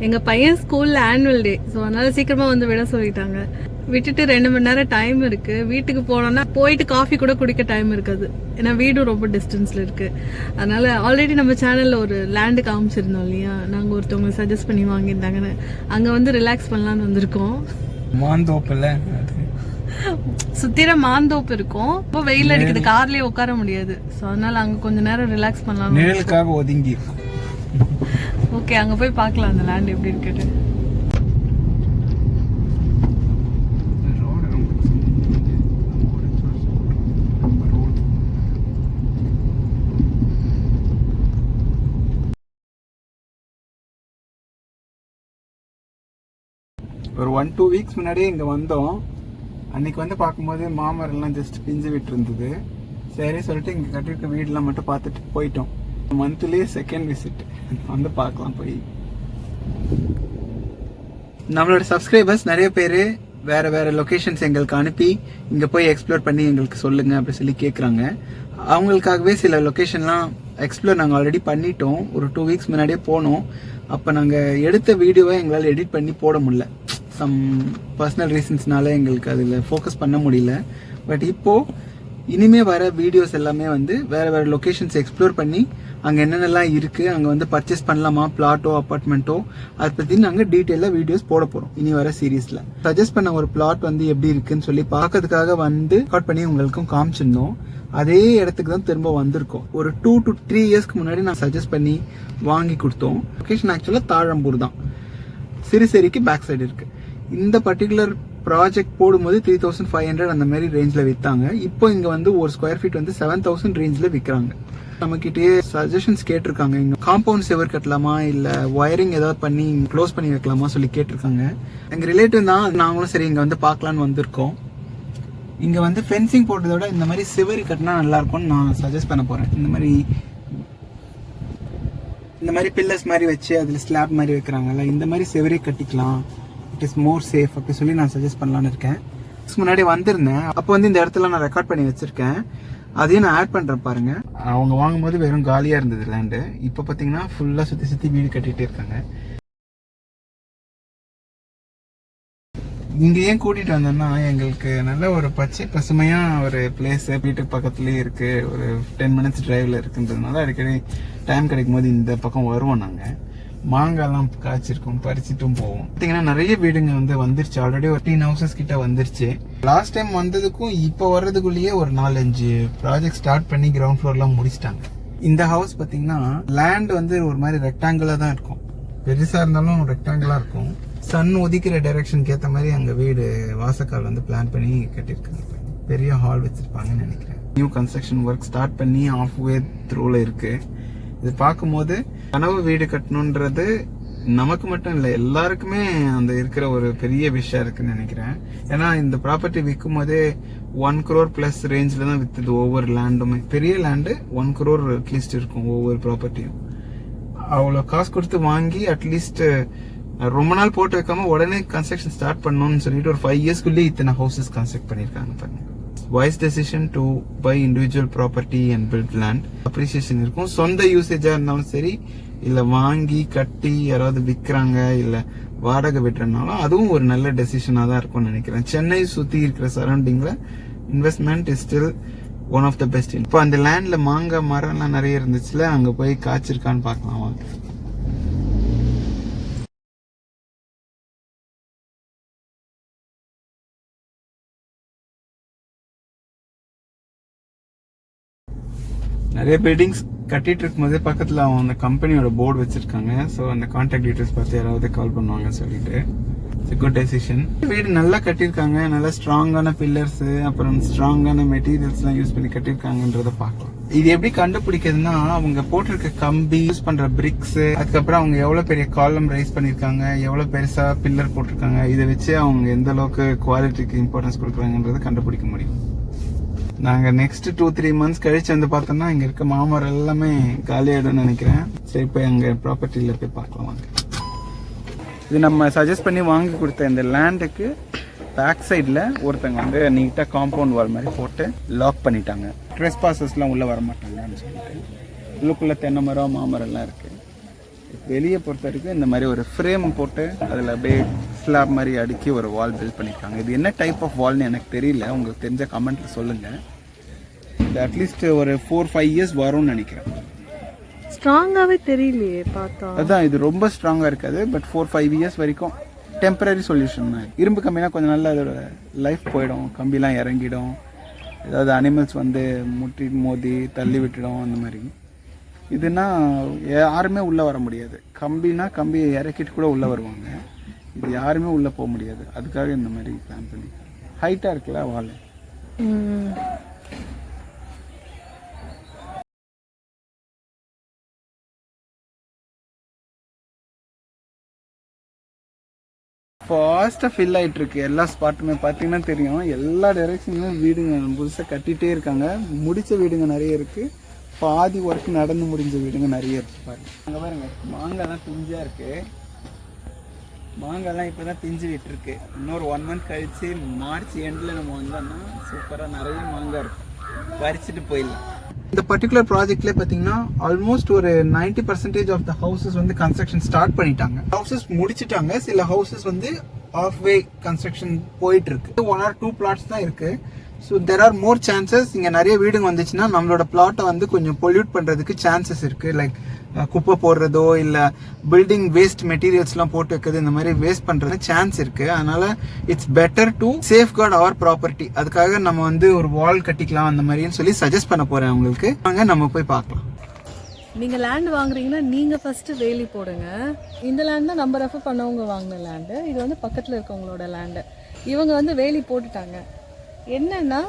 எங்கள் பையன் ஸ்கூலில் ஆனுவல் டே, ஸோ அதனால் சீக்கிரமாக வந்து விட சொல்லிட்டாங்க. விட்டுட்டு 2 மணி நேரம் டைம் இருக்குது. வீட்டுக்கு போனோன்னா போயிட்டு காஃபி கூட குடிக்க டைம் இருக்காது, ஏன்னா வீடும் ரொம்ப டிஸ்டன்ஸில் இருக்குது. அதனால் ஆல்ரெடி நம்ம சேனலில் ஒரு லேண்டு காமிச்சிருந்தோம் இல்லையா, நாங்கள் ஒருத்தவங்க சஜஸ்ட் பண்ணி வாங்கியிருந்தாங்கன்னு. அங்கே வந்து ரிலாக்ஸ் பண்ணலான்னு வந்திருக்கோம். மாந்தோப்பில் சுத்திர மாந்தோப்பு இருக்கும். இப்போ வெயில் அடிக்குது, கார்லயே உட்கார முடியாது. ஸோ அதனால அங்கே கொஞ்ச நேரம் ரிலாக்ஸ் பண்ணலாம், நிழலுக்காக ஒதுங்கி. ஓகே, அங்கே போய் பார்க்கலாம் அந்த லேண்ட் எப்படி இருக்குது. ஒரு 1-2 வீக்ஸ் முன்னாடியே இங்கே வந்தோம். அன்னைக்கு வந்து பார்க்கும்போது மாமரெல்லாம் ஜஸ்ட் பிஞ்சு விட்டு இருந்தது. சரி சொல்லிட்டு இங்கே கட்டியிருக்க வீடெலாம் மட்டும் பார்த்துட்டு போயிட்டோம். மந்த்லி செகண்ட் விசிட் வந்து பார்க்கலாம் போய். நம்மளோட சப்ஸ்கிரைபர்ஸ் நிறைய பேர் வேறு வேறு லொக்கேஷன்ஸ் எங்களுக்கு அனுப்பி இங்கே போய் எக்ஸ்ப்ளோர் பண்ணி எங்களுக்கு சொல்லுங்கள் அப்படி சொல்லி கேட்குறாங்க. அவங்களுக்காகவே சில லொக்கேஷன்லாம் எக்ஸ்ப்ளோர் நாங்கள் ஆல்ரெடி பண்ணிட்டோம். ஒரு 2 வீக்ஸ் முன்னாடியே போனோம். அப்போ நாங்கள் எடுத்த வீடியோவை எங்களால் எடிட் பண்ணி போட முடியல, சம் பர்சனல் ரீசன்ஸ்னால எங்களுக்கு அதில் ஃபோக்கஸ் பண்ண முடியல. பட் இப்போது இனிமேல் வர வீடியோஸ் எல்லாமே வந்து வேறு வேறு லொக்கேஷன்ஸ் எக்ஸ்ப்ளோர் பண்ணி அங்கே என்னென்னலாம் இருக்குது, அங்கே வந்து பர்ச்சேஸ் பண்ணலாமா, பிளாட்டோ அப்பார்ட்மெண்ட்டோ, அதை பற்றி நாங்கள் டீட்டெயிலாக வீடியோஸ் போட போகிறோம் இனி வர சீரீஸில். சஜஸ்ட் பண்ண ஒரு பிளாட் வந்து எப்படி இருக்குன்னு சொல்லி பார்க்கறதுக்காக வந்து ரெக்கார்ட் பண்ணி உங்களுக்கும் காமிச்சிருந்தோம். அதே இடத்துக்கு தான் திரும்ப வந்திருக்கோம். ஒரு 2 to 3 இயர்ஸ்க்கு முன்னாடி நான் சஜஸ்ட் பண்ணி வாங்கி கொடுத்தோம். லொக்கேஷன் ஆக்சுவலாக தாழம்பூர் தான், சிறுசேரிக்கு பேக் சைடு இருக்குது. இந்த பர்டிகுலர் ப்ராஜெக்ட் போடும்போது 3500 அந்த மாதிரி ரேஞ்சில் விற்றாங்க. இப்போ இங்கே வந்து ஒரு ஸ்கொயர் ஃபீட் வந்து 7000 ரேஞ்சில் விற்கிறாங்க. நம்மக்கிட்டே சஜஷன்ஸ் கேட்டிருக்காங்க, இங்கே காம்பவுண்ட் செவர் கட்டலாமா இல்லை ஒயரிங் ஏதாவது பண்ணி க்ளோஸ் பண்ணி வைக்கலாமா சொல்லி கேட்டிருக்காங்க. எங்கள் ரிலேட்டிவ் தான், நாங்களும் சரி இங்கே வந்து பார்க்கலான்னு வந்திருக்கோம். இங்கே வந்து ஃபென்சிங் போட்டதை விட இந்த மாதிரி சிவரி கட்டினா நல்லாயிருக்கும்னு நான் சஜஸ்ட் பண்ண போகிறேன். இந்த மாதிரி பில்லர்ஸ் மாதிரி வச்சு அதில் ஸ்லாப் மாதிரி வைக்கிறாங்கல்ல, இந்த மாதிரி சிவரி கட்டிக்கலாம், இட் இஸ் மோர் சேஃப் அப்படி சொல்லி நான் சஜஸ்ட் பண்ணலான்னு இருக்கேன். முன்னாடி வந்திருந்தேன், அப்போ வந்து இந்த இடத்துல நான் ரெக்கார்ட் பண்ணி வச்சுருக்கேன், அதையும் நான் ஆட் பண்ணுறேன் பாருங்க. அவங்க வாங்கும்போது வெறும் காலியாக இருந்தது லேண்டு. இப்போ பார்த்தீங்கன்னா ஃபுல்லாக சுற்றி வீடு கட்டிகிட்டே இருக்காங்க. இங்கே ஏன் கூட்டிகிட்டு வந்தோன்னா, எங்களுக்கு நல்ல ஒரு பச்சை பசுமையாக ஒரு பிளேஸ் வீட்டுக்கு பக்கத்துலேயே இருக்குது, ஒரு 10 minutes டிரைவில் இருக்குன்றதுனால அடிக்கடி டைம் கிடைக்கும் போது இந்த பக்கம் வருவோம். நாங்கள் மாங்காய்லாம் காய்ச்சிருக்கோம், பறிச்சிட்டும் போவோம். பார்த்தீங்கன்னா நிறைய வீடுங்க வந்து வந்துருச்சு, ஆல்ரெடி ஒரு 10 houses கிட்ட வந்துருச்சு. லாஸ்ட் டைம் வந்ததுக்கும் இப்போ வர்றதுக்குள்ளேயே ஒரு 4-5 ப்ராஜெக்ட் ஸ்டார்ட் பண்ணி கிரவுண்ட் ஃப்ளோர்லாம் முடிச்சிட்டாங்க. இந்த ஹவுஸ் பார்த்தீங்கன்னா லேண்ட் வந்து ஒரு மாதிரி ரெக்டாங்குலர் தான் இருக்கும், பெருசாக இருந்தாலும் ரெக்டாங்குலாக இருக்கும். சன் உதிக்கிற டைரக்ஷனுக்கு ஏற்ற மாதிரி அங்கே வீடு வாசக்கால் வந்து பிளான் பண்ணி கட்டியிருக்காங்க. பெரிய ஹால் வச்சிருப்பாங்கன்னு நினைக்கிறேன். நியூ கன்ஸ்ட்ரக்ஷன் ஒர்க் ஸ்டார்ட் பண்ணி halfway த்ரூல இருக்கு. இது பார்க்கும்போது கனவு வீடு கட்டணுன்றது நமக்கு மட்டும் இல்லை, எல்லாருக்குமே அந்த இருக்கிற ஒரு பெரிய விஷயம் இருக்குன்னு நினைக்கிறேன். ஏன்னா இந்த ப்ராப்பர்ட்டி விற்கும் போதே 1 crore plus ரேஞ்சில் தான் விற்றுது ஒவ்வொரு லேண்டுமே. பெரிய லேண்டு 1 crore அட்லீஸ்ட் இருக்கும் ஒவ்வொரு ப்ராப்பர்ட்டியும். அவ்வளோ காசு கொடுத்து வாங்கி அட்லீஸ்ட் ரொம்ப நாள் போட்டு வைக்காம உடனே கன்ஸ்ட்ரக்ஷன் ஸ்டார்ட் பண்ணணும்னு சொல்லிட்டு ஒரு 5 yearsக்குள்ளேயே இத்தனை ஹவுசஸ் கன்ஸ்ட்ரக்ட் பண்ணியிருக்காங்க பாருங்க. Wise decision to buy individual property and build land. Appreciation இருக்கும். சொந்த யூசேஜா இருந்தாலும் சரி, இல்லை வாங்கி கட்டி யாராவது விற்கிறாங்க இல்லை வாடகை விட்டுறதுனாலும் அதுவும் ஒரு நல்ல டெசிஷனாக தான் இருக்கும்னு நினைக்கிறேன். சென்னை சுற்றி இருக்கிற சரௌண்டிங்கில் investment is still one of the best. இப்போ அந்த லேண்டில் மாங்காய் மரம்லாம் நிறைய இருந்துச்சுல, அங்கே போய் காய்ச்சிருக்கான்னு பார்க்கலாம் வாங்க. நிறைய பில்டிங்ஸ் கட்டிட்டு இருக்கும்போது பக்கத்தில் அவங்க அந்த கம்பெனியோட போர்டு வச்சிருக்காங்க. ஸோ அந்த கான்டாக்ட் டீட்டெயில்ஸ் பார்த்து யாராவது கால் பண்ணுவாங்கன்னு சொல்லிட்டு இட்ஸ் குட் டெசிஷன். வீடு நல்லா கட்டியிருக்காங்க, நல்லா ஸ்ட்ராங்கான பில்லர்ஸ், அப்புறம் ஸ்ட்ராங்கான மெட்டீரியல்ஸ்லாம் யூஸ் பண்ணி கட்டியிருக்காங்கன்றத பார்க்கலாம். இது எப்படி கண்டுபிடிக்கிறதுனா, அவங்க போட்டிருக்க கம்பி, யூஸ் பண்ற பிரிக்ஸ், அதுக்கப்புறம் அவங்க எவ்வளவு பெரிய காலம் ரைஸ் பண்ணிருக்காங்க, எவ்வளவு பெருசா பில்லர் போட்டிருக்காங்க, இதை வச்சு அவங்க எந்த அளவுக்கு குவாலிட்டிக்கு இம்பார்ட்டன்ஸ் கொடுக்குறாங்கன்றத கண்டுபிடிக்க முடியும். நாங்கள் நெக்ஸ்ட் 2-3 months கழிச்சு வந்து பார்த்தோம்னா இங்கே இருக்க மாமரம் எல்லாமே காலியாயிடும்னு நினைக்கிறேன். சரி, போய் அங்கே ப்ராப்பர்ட்டியில் போய் பார்க்கலாம் வாங்க. இது நம்ம சஜஸ்ட் பண்ணி வாங்கி கொடுத்த இந்த லேண்டுக்கு பேக் சைடில் ஒருத்தங்க வந்து நீட்டாக காம்பவுண்ட் வால் மாதிரி போட்டு லாக் பண்ணிட்டாங்க. ட்ரெஸ் பாசஸ்லாம் உள்ளே வர மாட்டாங்கன்னு சொல்லிட்டு உள்ளுக்குள்ளே தென்னை மரம் மாமரம்லாம் இருக்குது. வெளியே பொறுத்த வரைக்கும் இந்த மாதிரி ஒரு ஃப்ரேம் போட்டு அதில் அப்படியே ஸ்லாப் மாதிரி அடுக்கி ஒரு வால் பில்ட் பண்ணியிருக்காங்க. இது என்ன டைப் ஆஃப் வால்னு எனக்கு தெரியல, உங்களுக்கு தெரிஞ்ச கமெண்ட்டில் சொல்லுங்கள். இது அட்லீஸ்ட் ஒரு 4-5 இயர்ஸ் வரும்னு நினைக்கிறேன். ஸ்ட்ராங்காகவே தெரியலையே பார்த்தா. அதான் இது ரொம்ப ஸ்ட்ராங்காக இருக்காது, பட் 4-5 இயர்ஸ் வரைக்கும் டெம்பரரி சொல்யூஷன் தான். இரும்பு கம்பினா கொஞ்சம் நல்லா அதோட லைஃப் போயிடும், கம்பிலாம் இறங்கிடும், ஏதாவது அனிமல்ஸ் வந்து முட்டி மோதி தள்ளி விட்டுடும் அந்த மாதிரி. இதுனா யாருமே உள்ளே வர முடியாது. கம்பினா கம்பியை இறக்கிட்டு கூட உள்ளே வருவாங்க, இது யாருமே உள்ளே போக முடியாது. அதுக்காக இந்த மாதிரி பிளான் பண்ணி ஹைட்டாக இருக்குல்ல வால். ஃபாஸ்ட்டாக ஃபில் ஆகிட்டு இருக்கு எல்லா ஸ்பாட்டுமே. பார்த்தீங்கன்னா தெரியும், எல்லா டைரெக்ஷன்லையும் வீடுங்க புதுசாக கட்டிகிட்டே இருக்காங்க. முடித்த வீடுங்க நிறைய இருக்குது, பாதி ஒர்க் நடந்து முடிஞ்ச வீடுங்க நிறைய இருக்குது. பாருங்க அங்கே பாருங்க, மாங்காய்லாம் பிஞ்சாக இருக்குது. மாங்காய்லாம் இப்போ தான் பிஞ்சு விட்டுருக்கு. இன்னொரு 1 மந்த் கழித்து மார்ச் எண்டில் நம்ம வந்தோம்னா சூப்பராக நிறைய மாங்காய் இருக்கும், பறிச்சுட்டு போயிடலாம். இந்த பர்டிகுலர் ப்ராஜெக்ட்ல பார்த்தீங்கன்னா ஆல்மோஸ்ட் ஒரு 90% ஆஃப் த ஹவுசஸ் வந்து கன்ஸ்ட்ரக்ஷன் ஸ்டார்ட் பண்ணிட்டாங்க. ஹவுசஸ் முடிச்சிட்டாங்க, சில ஹவுசஸ் வந்து ஆஃப் வே கன்ஸ்ட்ரக்ஷன் போயிட்டு இருக்கு. 1 or 2 பிளாட்ஸ் தான் இருக்கு. So there are more chances. இங்கே நிறைய வீடுங்க வந்துச்சுன்னா நம்மளோட பிளாட்டை வந்து கொஞ்சம் பொல்யூட் பண்ணுறதுக்கு சான்சஸ் இருக்குது. லைக் குப்பை போடுறதோ இல்லை பில்டிங் வேஸ்ட் மெட்டீரியல்ஸ்லாம் போட்டு வைக்கிறது, இந்த மாதிரி வேஸ்ட் பண்ணுறது சான்ஸ் இருக்குது. அதனால it's better to safeguard our property. அதுக்காக நம்ம வந்து ஒரு வால் கட்டிக்கலாம் அந்த மாதிரின்னு சொல்லி சஜஸ்ட் பண்ண போகிறேன் உங்களுக்கு. வாங்க நம்ம போய் பார்க்கலாம். நீங்கள் லேண்ட் வாங்குறீங்கன்னா நீங்கள் ஃபஸ்ட்டு வேலி போடுங்க. இந்த லேண்ட் தான் நம்ம ரெஃபர் பண்ணவங்க வாங்கின லேண்டு. இது வந்து பக்கத்தில் இருக்கவங்களோட லேண்டு. இவங்க வந்து வேலி போட்டுட்டாங்க. என்னன்னா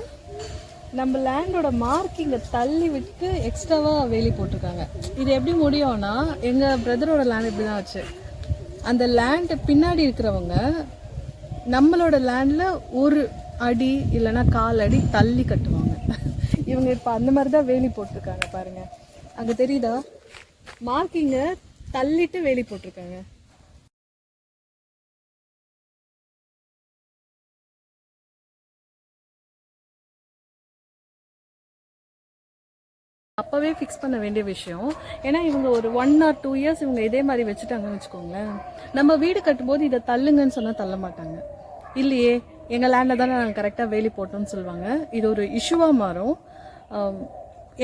நம்ம லேண்டோட மார்க்கிங்கை தள்ளி விட்டு எக்ஸ்ட்ராவாக வேலி போட்டிருக்காங்க. இது எப்படி முடியும்னா, எங்கள் பிரதரோட லேண்ட் இப்படி தான் ஆச்சு. அந்த லேண்டு பின்னாடி இருக்கிறவங்க நம்மளோட லேண்டில் 1 அடி இல்லைன்னா 1/4 அடி தள்ளி கட்டுவாங்க. இவங்க இப்போ அந்த மாதிரி தான் வேலி போட்டிருக்காங்க. பாருங்க, அங்கே தெரியுதா, மார்க்கிங்கை தள்ளிட்டு வேலி போட்டிருக்காங்க. அப்போவே ஃபிக்ஸ் பண்ண வேண்டிய விஷயம். ஏன்னா இவங்க ஒரு 1 or 2 இயர்ஸ் இவங்க இதே மாதிரி வச்சுட்டாங்கன்னு வச்சுக்கோங்களேன். நம்ம வீடு கட்டும்போது இதை தள்ளுங்கன்னு சொன்னால் தள்ள மாட்டாங்க. இல்லையே, எங்கள் லேண்டில் தானே நாங்கள் கரெக்டாக வேலி போட்டோம்னு சொல்லுவாங்க. இது ஒரு இஷ்யூவாக மாறும்.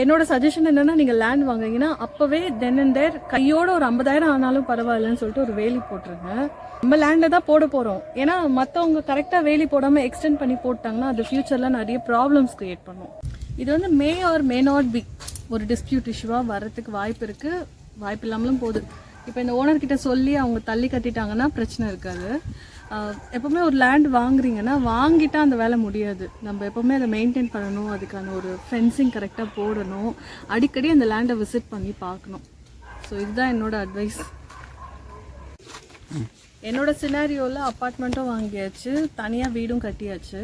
என்னோட சஜஷன் என்னன்னா, நீங்கள் லேண்ட் வாங்குறீங்கன்னா அப்போவே தென் அண்ட் தேர் கையோட ஒரு 50,000 ஆனாலும் பரவாயில்லன்னு சொல்லிட்டு ஒரு வேலி போட்டுருங்க. நம்ம லேண்டில் தான் போட போகிறோம். ஏன்னா மற்றவங்க கரெக்டாக வேலி போடாமல் எக்ஸ்டெண்ட் பண்ணி போட்டாங்கன்னா அது ஃபியூச்சரில் நிறைய ப்ராப்ளம்ஸ் கிரியேட் பண்ணும். இது வந்து மே ஆர் மே நாட் பி ஒரு டிஸ்பியூட் இஷ்யூவாக வர்றதுக்கு வாய்ப்பு இருக்குது, வாய்ப்பு இல்லாமலும் போகுது. இப்போ இந்த ஓனர்கிட்ட சொல்லி அவங்க தள்ளி கட்டிட்டாங்கன்னா பிரச்சனை இருக்காது. எப்போவுமே ஒரு லேண்ட் வாங்குறீங்கன்னா வாங்கிட்டா அந்த வேலை முடியாது. நம்ம எப்போவுமே அதை மெயின்டைன் பண்ணணும், அதுக்கான ஒரு ஃபென்சிங் கரெக்டாக போடணும், அடிக்கடி அந்த லேண்டை விசிட் பண்ணி பார்க்கணும். ஸோ இதுதான் என்னோட அட்வைஸ். என்னோட சினாரியோவில் அப்பார்ட்மெண்ட்டும் வாங்கியாச்சு, தனியாக வீடும் கட்டியாச்சு.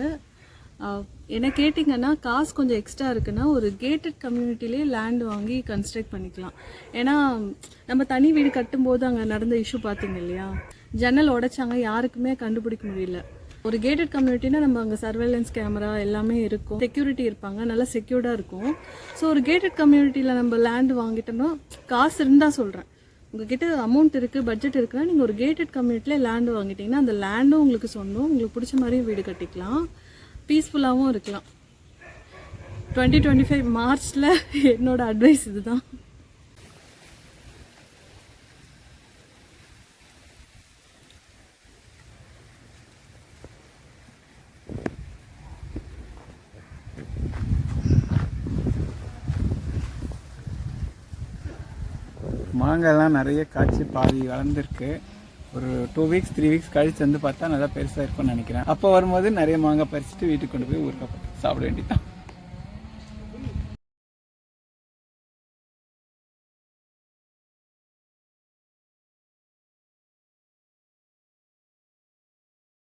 என்ன கேட்டிங்கன்னா, காசு கொஞ்சம் எக்ஸ்ட்ரா இருக்குன்னா ஒரு கேட்டட் கம்யூனிட்டிலே லேண்ட் வாங்கி கன்ஸ்ட்ரக்ட் பண்ணிக்கலாம். ஏன்னா நம்ம தனி வீடு கட்டும்போது அங்கே நடந்த இஷ்யூ பார்த்தீங்க இல்லையா, ஜன்னல் உடைச்சாங்க, யாருக்குமே கண்டுபிடிக்க முடியல. ஒரு கேட்டட் கம்யூனிட்டினா நம்ம அங்கே சர்வேலன்ஸ் கேமரா எல்லாமே இருக்கும், செக்யூரிட்டி இருப்பாங்க, நல்லா செக்யூர்டாக இருக்கும். ஸோ ஒரு கேட்டட் கம்யூனிட்டியில் நம்ம லேண்ட் வாங்கிட்டோம்னா, காசு இருந்தால் சொல்கிறேன், உங்ககிட்ட அமௌண்ட் இருக்குது, பட்ஜெட் இருக்குன்னா நீங்கள் ஒரு கேட்டட் கம்யூனிட்டியில் லேண்டு வாங்கிட்டீங்கன்னா அந்த லேண்டும் உங்களுக்கு சொந்தம், உங்களுக்கு பிடிச்ச மாதிரியும் வீடு கட்டிக்கலாம், பீஸ்ஃபுல்லாகவும் இருக்கலாம். 2025 மார்ச்சில் என்னோட அட்வைஸ் இதுதான். மாங்காய்லாம் நிறைய காய்ச்சி பாதி வளர்ந்துருக்கு. ஒரு 2 வீக்ஸ் 3 வீக்ஸ் கழிச்சு வந்து பார்த்தா நல்லா பெருசாக இருக்கும்னு நினைக்கிறேன். அப்போ வரும்போது நிறைய மாங்காய் பறிச்சுட்டு வீட்டுக்கு கொண்டு போய் ஊறுகாய் போட்டு சாப்பிட வேண்டியதான்.